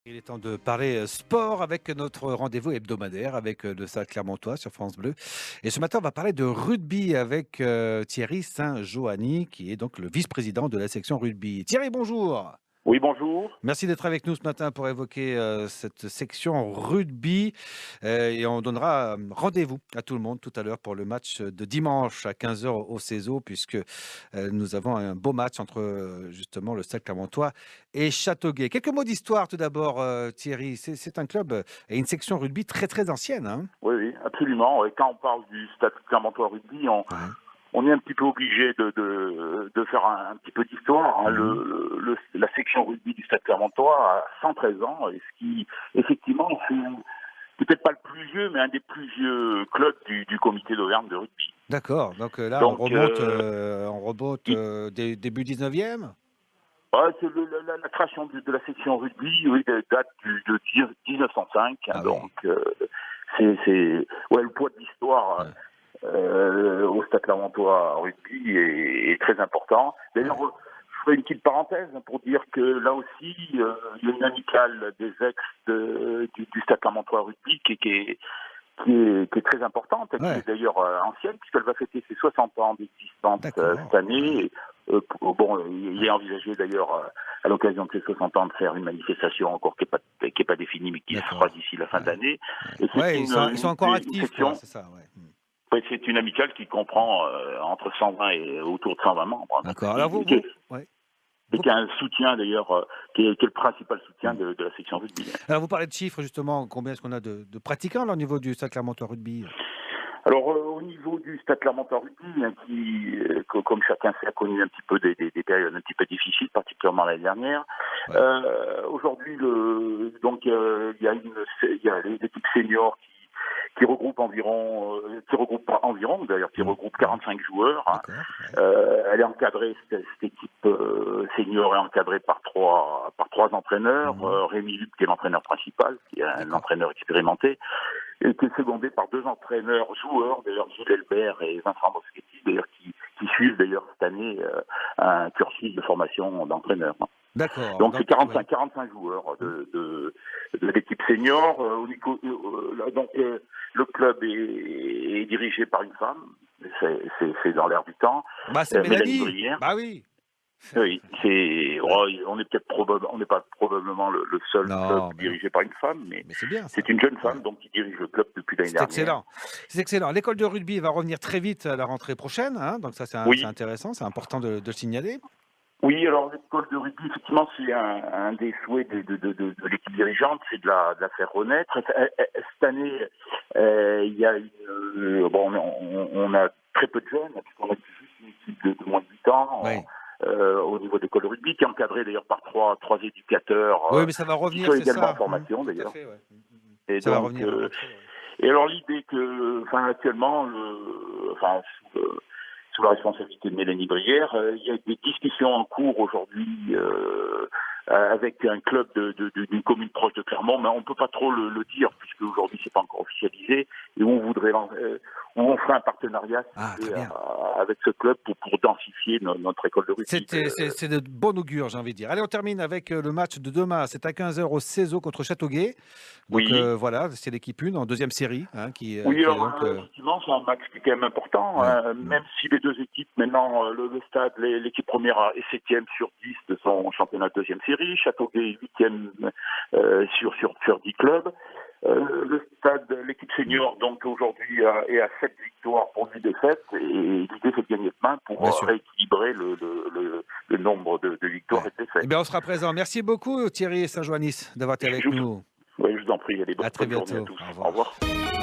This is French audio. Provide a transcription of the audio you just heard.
Il est temps de parler sport avec notre rendez-vous hebdomadaire avec le Stade Clermontois sur France Bleu. Et ce matin, on va parler de rugby avec Thierry Saint-Joanny, qui est donc le vice-président de la section rugby. Thierry, bonjour. Oui, bonjour. Merci d'être avec nous ce matin pour évoquer cette section rugby. Et on donnera rendez-vous à tout le monde tout à l'heure pour le match de dimanche à 15 heures au CESO, puisque nous avons un beau match entre justement le Stade Clermontois et Châteauguay. Quelques mots d'histoire tout d'abord, Thierry. C'est un club et une section rugby très très ancienne, hein. Oui, oui, absolument. Et quand on parle du Stade Clermontois Rugby, Ouais. on est un petit peu obligé de faire un petit peu d'histoire. Hein. Mhm. La section rugby du Stade Clermontois a 113 ans, et ce qui, effectivement, c'est peut-être pas le plus vieux, mais un des plus vieux clubs du comité d'Auvergne de rugby. D'accord. Donc là, Donc, on remonte il- début 19e. ouais, c'est la création de la section rugby, oui, date de 1905. Hein. Ah Donc, oui. ouais, le poids de l'histoire Ouais. au Stade Clermontois rugby est très important. D'ailleurs, Ouais. je ferai une petite parenthèse pour dire que là aussi, il y a une amicale des ex du Stade Clermontois rugby qui est très importante, qui Ouais. est d'ailleurs ancienne, puisqu'elle va fêter ses 60 ans d'existence cette D'accord. Ouais. année. Et, bon, il est envisagé d'ailleurs à l'occasion de ses 60 ans de faire une manifestation encore qui est pas définie, mais qui se fera D'accord. d'ici la fin Ouais. d'année. Ouais. Et c'est Ouais, ils sont encore une actifs, quoi, section. c'est ça, ouais. Mmh. Oui, c'est une amicale qui comprend entre 120 et autour de 120 membres. Hein. Donc, D'accord. Alors vous ouais, et vous qui a un soutien d'ailleurs, qui est le principal soutien mmh. de la section rugby. Alors vous parlez de chiffres justement, combien est-ce qu'on a de pratiquants là au niveau du Stade Clermontois Rugby? Alors, au niveau du Stade Clermontois Rugby, hein, comme chacun sait, a connu un petit peu des périodes un petit peu difficiles, particulièrement l'année dernière. Ouais. Aujourd'hui, il y a l'équipe senior qui regroupe qui regroupe pas environ d'ailleurs, qui Mmh. regroupe Mmh. 45 joueurs. Hein. D'accord, ouais. Elle est encadrée, cette équipe senior est encadrée par trois entraîneurs. Mmh. Rémi Luc, qui est l'entraîneur principal, qui est un D'accord. entraîneur expérimenté, et qui est secondé par deux entraîneurs joueurs, d'ailleurs Gilles Elbert et Vincent Moschetti, d'ailleurs qui suivent d'ailleurs cette année un cursus de formation d'entraîneur. D'accord, Donc c'est donc oui. 45 joueurs Mmh. de l'équipe senior. Le club est dirigé par une femme, c'est dans l'air du temps, Bah, c'est Mélanie Mélanie! Brière. Bah oui! Oui, Ouais. on est on n'est pas probablement le seul club Non, mais non, dirigé par une femme, mais mais c'est bien c'est ça. une jeune Ouais. femme donc qui dirige le club depuis l'année C'est dernière. excellent. C'est excellent. L'école de rugby va revenir très vite à la rentrée prochaine, hein, donc ça c'est Oui, intéressant, c'est important de le signaler. oui. Alors l'école de rugby, effectivement, c'est un des souhaits de l'équipe dirigeante, c'est de la faire renaître. Cette année, il y a bon, on a très peu de jeunes, puisqu'on a juste une équipe de moins de 8 ans. Oui. Au niveau de l'école de rugby, qui est encadrée d'ailleurs par trois éducateurs Oui, mais ça va qui revenir, sont c'est également en ça. Mmh, formation tout à d'ailleurs. fait, ouais. Mmh, mmh, mmh. Et Ça va donc, revenir à la rentrée, ouais. et alors l'idée actuellement, sous la responsabilité de Mélanie Brière, il y a des discussions en cours aujourd'hui avec un club d'une commune proche de Clermont, mais on ne peut pas trop le dire puisque aujourd'hui c'est pas encore officialisé, et où on fera un partenariat si Ah, vous très voulez, bien. avec ce club pour densifier notre école de rugby. C'est de bon augure, j'ai envie de dire. Allez, on termine avec le match de demain. C'est à 15 heures au CESO contre Châteauguay. Donc Oui. voilà, c'est l'équipe 1 en deuxième série, hein, Oui, qui est alors donc. effectivement, c'est un match qui est quand même important, Ouais. hein, Mmh. même si les deux équipes, maintenant, le stade, l'équipe première est septième sur 10 de son championnat de deuxième série, Châteauguay est huitième sur 10 clubs. Le stade, l'équipe Mmh. senior, donc aujourd'hui, est à 7 victoires pour 8 défaites, et l'idée c'est de gagner demain pour Bien sûr. rééquilibrer le nombre de victoires Ouais. et de Eh défaites. bien, on sera présent. Merci beaucoup, Thierry Saint-Joannis, d'avoir été Je, avec vous- nous. ouais, je vous en prie, allez, À très bonne journée à bientôt. tous. Au Au revoir. revoir.